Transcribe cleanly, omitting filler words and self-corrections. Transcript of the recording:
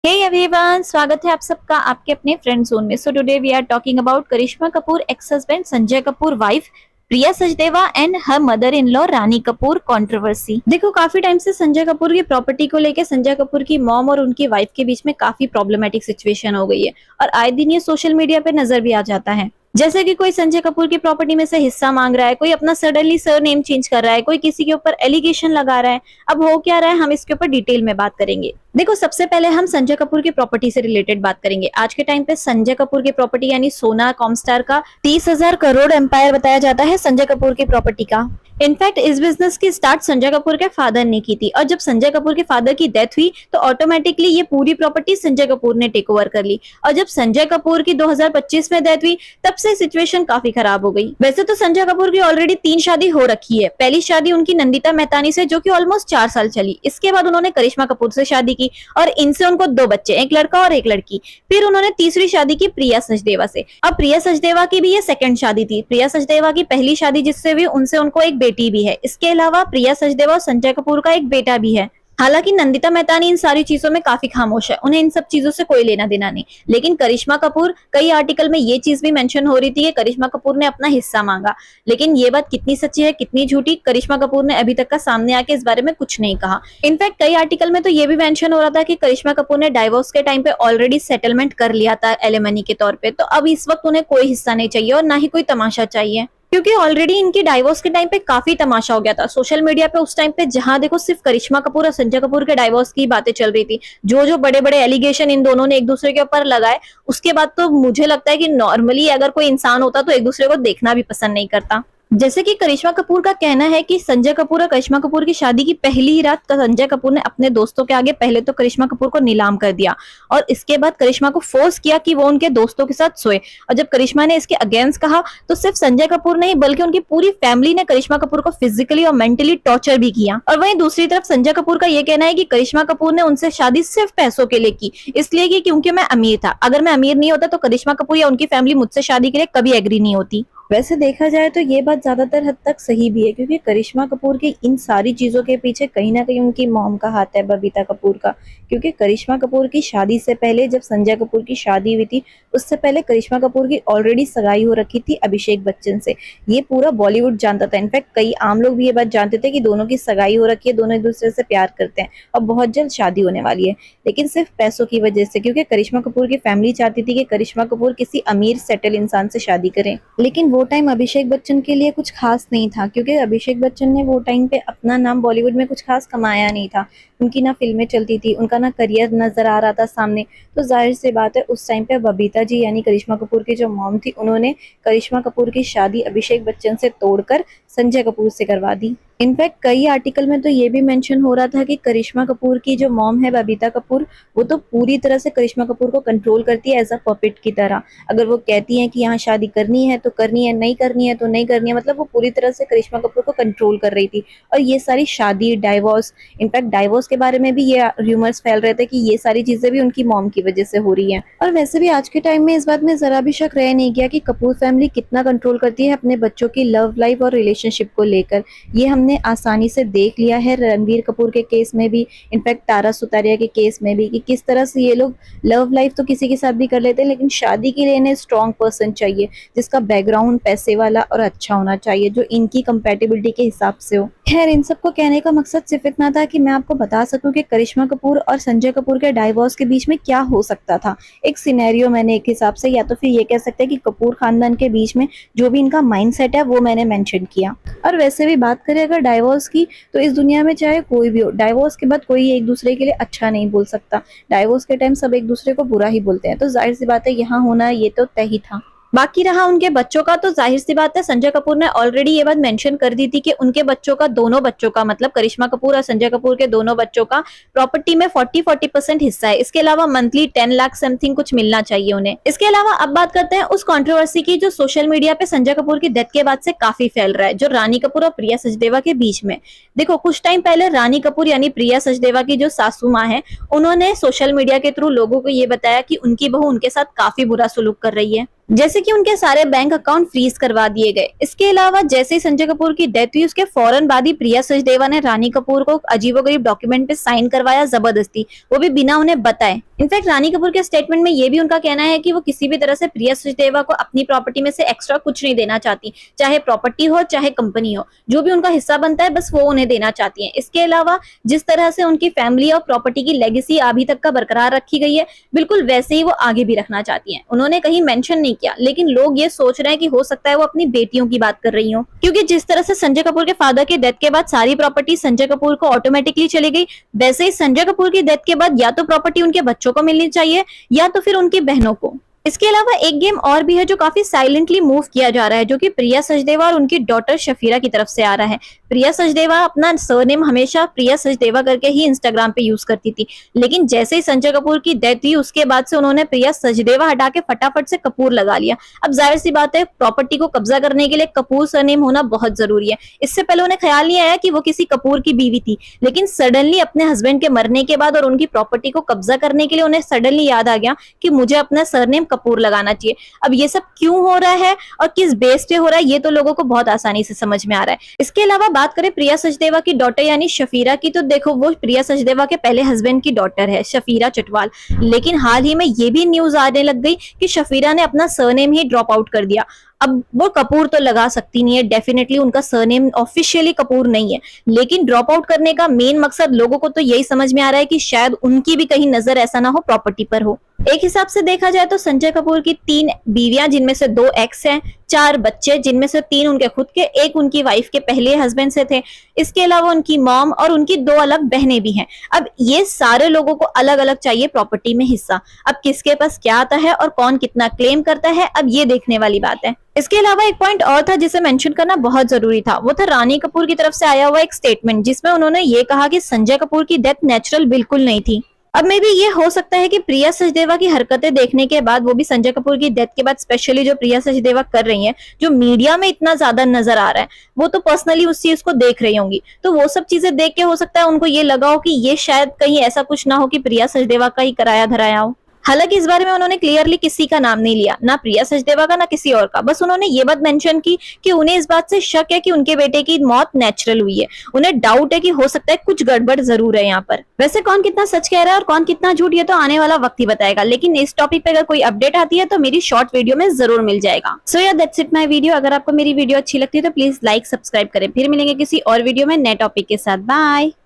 Hey everyone, स्वागत है आप सबका आपके अपने फ्रेंड जोन में। So today we are talking about Karisma Kapoor ex husband Sanjay Kapoor wife Priya Sachdeva and her mother in law Rani Kapoor controversy. देखो, काफी टाइम से संजय कपूर की प्रॉपर्टी को लेकर संजय कपूर की मॉम और उनकी वाइफ के बीच में काफी प्रॉब्लमेटिक सिचुएशन हो गई है और आए दिन ये सोशल मीडिया पे नजर भी आ जाता है। जैसे कि कोई संजय कपूर की प्रॉपर्टी में से हिस्सा मांग रहा है, कोई अपना सडनली सरनेम चेंज कर रहा है, कोई किसी के ऊपर एलिगेशन लगा रहा है। अब हो क्या रहा है, हम इसके ऊपर डिटेल में बात करेंगे। देखो, सबसे पहले हम संजय कपूर की प्रॉपर्टी से रिलेटेड बात करेंगे। आज के टाइम पे संजय कपूर की प्रॉपर्टी यानी सोना कॉमस्टार का 30,000 करोड़ एम्पायर बताया जाता है संजय कपूर की प्रॉपर्टी का। इनफैक्ट इस बिजनेस की स्टार्ट संजय कपूर के फादर ने की थी और जब संजय कपूर के फादर की डेथ हुई तो ऑटोमेटिकली ये पूरी प्रॉपर्टी संजय कपूर ने टेक ओवर कर ली। और जब संजय कपूर की 2025 में डेथ हुई तब से सिचुएशन काफी खराब हो गई। वैसे तो संजय कपूर की ऑलरेडी 3 शादी हो रखी है। पहली शादी उनकी नंदिता मेहतानी से, जो कि ऑलमोस्ट 4 साल चली। इसके बाद उन्होंने करिश्मा कपूर से शादी की और इनसे उनको 2 बच्चे, एक लड़का और एक लड़की। फिर उन्होंने तीसरी शादी की प्रिया सचदेवा से। अब प्रिया सचदेवा की भी ये सेकंड शादी थी। प्रिया सचदेवा की पहली शादी जिससे हुई उनसे उनको एक बेटी भी है। इसके अलावा प्रिया सचदेवा और संजय कपूर का एक बेटा भी है। हालांकि नंदिता मेहतानी इन सारी चीजों में काफी खामोश है, उन्हें इन सब चीजों से कोई लेना देना नहीं। लेकिन करिश्मा कपूर, कई आर्टिकल में ये चीज भी मेंशन हो रही थी कि करिश्मा कपूर ने अपना हिस्सा मांगा। लेकिन ये बात कितनी सच्ची है कितनी झूठी, करिश्मा कपूर ने अभी तक का सामने आके इस बारे में कुछ नहीं कहा। इनफैक्ट कई आर्टिकल में तो ये भी मेंशन हो रहा था कि करिश्मा कपूर ने डाइवोर्स के टाइम पे ऑलरेडी सेटलमेंट कर लिया था एलिमनी के तौर पे। तो अब इस वक्त उन्हें कोई हिस्सा नहीं चाहिए और ना ही कोई तमाशा चाहिए, क्योंकि ऑलरेडी इनकी डाइवोर्स के टाइम पे काफी तमाशा हो गया था सोशल मीडिया पे। उस टाइम पे जहां देखो सिर्फ करिश्मा कपूर और संजय कपूर के डाइवोर्स की बातें चल रही थी। जो बड़े बड़े एलिगेशन इन दोनों ने एक दूसरे के ऊपर लगाए, उसके बाद तो मुझे लगता है कि नॉर्मली अगर कोई इंसान होता तो एक दूसरे को देखना भी पसंद नहीं करता। जैसे कि करिश्मा कपूर का कहना है कि संजय कपूर और करिश्मा कपूर की शादी की पहली ही रात संजय कपूर ने अपने दोस्तों के आगे पहले तो करिश्मा कपूर को नीलाम कर दिया और इसके बाद करिश्मा को फोर्स किया कि वो उनके दोस्तों के साथ सोए। और जब करिश्मा ने इसके अगेंस्ट कहा तो सिर्फ संजय कपूर नहीं बल्कि उनकी पूरी फैमिली ने करिश्मा कपूर को फिजिकली और मेंटली टॉर्चर भी किया। और वहीं दूसरी तरफ संजय कपूर का यह कहना है कि करिश्मा कपूर ने उनसे शादी सिर्फ पैसों के लिए की, इसलिए कि क्योंकि मैं अमीर था। अगर मैं अमीर नहीं होता तो करिश्मा कपूर या उनकी फैमिली मुझसे शादी के लिए कभी एग्री नहीं होती। वैसे देखा जाए तो ये बात ज्यादातर हद तक सही भी है, क्योंकि करिश्मा कपूर की इन सारी चीजों के पीछे कहीं ना कहीं उनकी मॉम का हाथ है, बबीता कपूर का। क्योंकि करिश्मा कपूर की शादी से पहले, जब संजय कपूर की शादी हुई थी, उससे पहले करिश्मा कपूर की ऑलरेडी सगाई हो रखी थी अभिषेक बच्चन से। ये पूरा बॉलीवुड जानता था। इनफैक्ट कई आम लोग भी ये बात जानते थे कि दोनों की सगाई हो रखी है, दोनों एक दूसरे से प्यार करते हैं और बहुत जल्द शादी होने वाली है। लेकिन सिर्फ पैसों की वजह से, क्योंकि करिश्मा कपूर की फैमिली चाहती थी कि करिश्मा कपूर किसी अमीर सेटल इंसान से शादी करें। लेकिन वो टाइम अभिषेक बच्चन के लिए कुछ खास नहीं था, क्योंकि अभिषेक बच्चन ने वो टाइम पे अपना नाम बॉलीवुड में कुछ खास कमाया नहीं था। उनकी ना फिल्में चलती थी, उनका ना करियर नजर आ रहा था सामने। तो जाहिर सी बात है उस टाइम पे बबीता जी यानी करिश्मा कपूर की जो मॉम थी, उन्होंने करिश्मा कपूर की शादी अभिषेक बच्चन से तोड़कर संजय कपूर से करवा दी। इनफैक्ट कई आर्टिकल में तो ये भी मेंशन हो रहा था कि करिश्मा कपूर की जो मॉम है बबीता कपूर, वो तो पूरी तरह से करिश्मा कपूर को कंट्रोल करती है एज अ पपेट की तरह। अगर वो कहती है कि यहाँ शादी करनी है तो करनी है, नहीं करनी है तो नहीं करनी है। मतलब वो पूरी तरह से करिश्मा कपूर को कंट्रोल कर रही थी। और ये सारी शादी, डाइवोर्स, इनफैक्ट डाइवोर्स के बारे में भी ये रूमर्स फैल रहे थे कि ये सारी चीजें भी उनकी मॉम की वजह से हो रही है। और वैसे भी आज के टाइम में इस बात में जरा भी शक रह नहीं गया कि कपूर फैमिली कितना कंट्रोल करती है अपने बच्चों की लव लाइफ और रिलेशनशिप को लेकर। ये हमने आसानी से देख लिया है रणबीर कपूर के केस में भी, इनफैक्ट तारा सुतारिया के केस में भी, कि किस तरह से ये लोग लव लाइफ तो किसी के साथ भी कर लेते हैं, लेकिन शादी के लिए इन्हें स्ट्रॉन्ग पर्सन चाहिए जिसका बैकग्राउंड पैसे वाला और अच्छा होना चाहिए, जो इनकी कंपैटिबिलिटी के हिसाब से हो। खैर, इन सबको कहने का मकसद सिर्फ इतना था कि मैं आपको बता सकूं कि करिश्मा कपूर और संजय कपूर के डाइवोर्स के बीच में क्या हो सकता था। एक सिनेरियो मैंने एक हिसाब से, या तो फिर ये कह सकते हैं कि कपूर खानदान के बीच में जो भी इनका माइंडसेट है वो मैंने मेंशन किया। और वैसे भी बात करें अगर डाइवोर्स की, तो इस दुनिया में चाहे कोई भी हो, डाइवोर्स के बाद कोई एक दूसरे के लिए अच्छा नहीं बोल सकता। डाइवोर्स के टाइम सब एक दूसरे को बुरा ही बोलते हैं। तो जाहिर सी बात है यहाँ होना ये तो तय ही था। बाकी रहा उनके बच्चों का, तो जाहिर सी बात है संजय कपूर ने ऑलरेडी ये बात मेंशन कर दी थी कि उनके बच्चों का, दोनों बच्चों का, मतलब करिश्मा कपूर और संजय कपूर के दोनों बच्चों का प्रॉपर्टी में 40% हिस्सा है। इसके अलावा मंथली 10 लाख समथिंग कुछ मिलना चाहिए उन्हें। इसके अलावा अब बात करते हैं उस कंट्रोवर्सी की जो सोशल मीडिया पे संजय कपूर की डेथ के बाद से काफी फैल रहा है, जो रानी कपूर और प्रिया सचदेवा के बीच में। देखो, कुछ टाइम पहले रानी कपूर यानी प्रिया सचदेवा की जो सासू माँ है, उन्होंने सोशल मीडिया के थ्रू लोगों को ये बताया कि उनकी बहू उनके साथ काफी बुरा सलूक कर रही है। जैसे कि उनके सारे बैंक अकाउंट फ्रीज करवा दिए गए। इसके अलावा जैसे ही संजय कपूर की डेथ हुई उसके फौरन बाद ही प्रिया सचदेवा ने रानी कपूर को अजीबोगरीब डॉक्यूमेंट पे साइन करवाया जबरदस्ती, वो भी बिना उन्हें बताए। इनफैक्ट रानी कपूर के स्टेटमेंट में ये भी उनका कहना है कि वो किसी भी तरह से प्रिया सचदेवा को अपनी प्रॉपर्टी में से एक्स्ट्रा कुछ नहीं देना चाहती, चाहे प्रॉपर्टी हो चाहे कंपनी हो, जो भी उनका हिस्सा बनता है बस वो उन्हें देना चाहती है। इसके अलावा जिस तरह से उनकी फैमिली और प्रॉपर्टी की लेगेसी अभी तक का बरकरार रखी गई है, बिल्कुल वैसे ही वो आगे भी रखना चाहती है। उन्होंने कहीं मेंशन नहीं किया, लेकिन लोग ये सोच रहे हैं कि हो सकता है वो अपनी बेटियों की बात कर रही हो, क्योंकि जिस तरह से संजय कपूर के फादर की डेथ के बाद सारी प्रॉपर्टी संजय कपूर को ऑटोमेटिकली चली गई, वैसे ही संजय कपूर की डेथ के बाद या तो प्रॉपर्टी उनके बच्चों को मिलनी चाहिए या तो फिर उनकी बहनों को। इसके अलावा एक गेम और भी है जो काफी साइलेंटली मूव किया जा रहा है, जो कि प्रिया सचदेवा और उनकी डॉटर शफीरा की तरफ से आ रहा है। प्रिया सचदेवा अपना सरनेम हमेशा प्रिया सचदेवा करके ही इंस्टाग्राम पे यूज करती थी, लेकिन जैसे ही संजय कपूर की डेथ हुई उसके बाद से उन्होंने प्रिया सचदेवा हटा के फटाफट से कपूर लगा लिया। अब जाहिर सी बात है, प्रॉपर्टी को कब्जा करने के लिए कपूर सरनेम होना बहुत जरूरी है। इससे पहले उन्हें ख्याल नहीं आया कि वो किसी कपूर की बीवी थी, लेकिन सडनली अपने हस्बैंड के मरने के बाद और उनकी प्रॉपर्टी को कब्जा करने के लिए उन्हें सडनली याद आ गया कि मुझे अपना सरनेम कपूर लगाना चाहिए। अब ये सब क्यों हो रहा है और किस बेस पे हो रहा है, ये तो लोगों को बहुत आसानी से समझ में आ रहा है। इसके अलावा बात करें प्रिया सचदेवा की डॉटर यानी शफीरा की, तो देखो वो प्रिया सचदेवा के पहले हस्बैंड की डॉटर है, शफीरा चटवाल। लेकिन हाल ही में ये भी न्यूज आने लग गई कि शफीरा ने अपना सरनेम ही ड्रॉप आउट कर दिया। अब वो कपूर तो लगा सकती नहीं है, डेफिनेटली उनका सरनेम ऑफिशियली कपूर नहीं है, लेकिन ड्रॉप आउट करने का मेन मकसद लोगों को तो यही समझ में आ रहा है कि शायद उनकी भी कहीं नजर ऐसा ना हो प्रॉपर्टी पर हो। एक हिसाब से देखा जाए तो संजय कपूर की 3 बीवियां जिनमें से 2 एक्स हैं, 4 बच्चे जिनमें से 3 उनके खुद के, 1 उनकी वाइफ के पहले हस्बैंड से थे। इसके अलावा उनकी मॉम और उनकी 2 अलग बहनें भी हैं। अब ये सारे लोगों को अलग अलग चाहिए प्रॉपर्टी में हिस्सा। अब किसके पास क्या आता है और कौन कितना क्लेम करता है, अब ये देखने वाली बात है। इसके अलावा एक पॉइंट और था जिसे मेंशन करना बहुत जरूरी था, वो था रानी कपूर की तरफ से आया हुआ एक स्टेटमेंट, जिसमें उन्होंने ये कहा कि संजय कपूर की डेथ नेचुरल बिल्कुल नहीं थी। अब मे भी ये हो सकता है कि प्रिया सचदेवा की हरकतें देखने के बाद, वो भी संजय कपूर की डेथ के बाद स्पेशली जो प्रिया सचदेवा कर रही हैं, जो मीडिया में इतना ज्यादा नजर आ रहा है, वो तो पर्सनली उस चीज को देख रही होंगी। तो वो सब चीजें देख के हो सकता है उनको ये लगा हो कि ये शायद कहीं ऐसा कुछ ना हो कि प्रिया सचदेवा का ही कराया धराया हो। हालांकि इस बारे में उन्होंने क्लियरली किसी का नाम नहीं लिया, ना प्रिया सचदेवा का ना किसी और का। बस उन्होंने ये बात मेंशन की कि उन्हें इस बात से शक है कि उनके बेटे की मौत नेचुरल हुई है। उन्हें डाउट है कि हो सकता है कुछ गड़बड़ जरूर है यहाँ पर। वैसे कौन कितना सच कह रहा है और कौन कितना झूठ, ये तो आने वाला वक्त ही बताएगा, लेकिन इस टॉपिक पे अगर कोई अपडेट आती है तो मेरी शॉर्ट वीडियो में जरूर मिल जाएगा। सो या दैट्स इट माय वीडियो। अगर आपको मेरी वीडियो अच्छी लगती है तो प्लीज लाइक सब्सक्राइब करें। फिर मिलेंगे किसी और वीडियो में नए टॉपिक के साथ। बाय।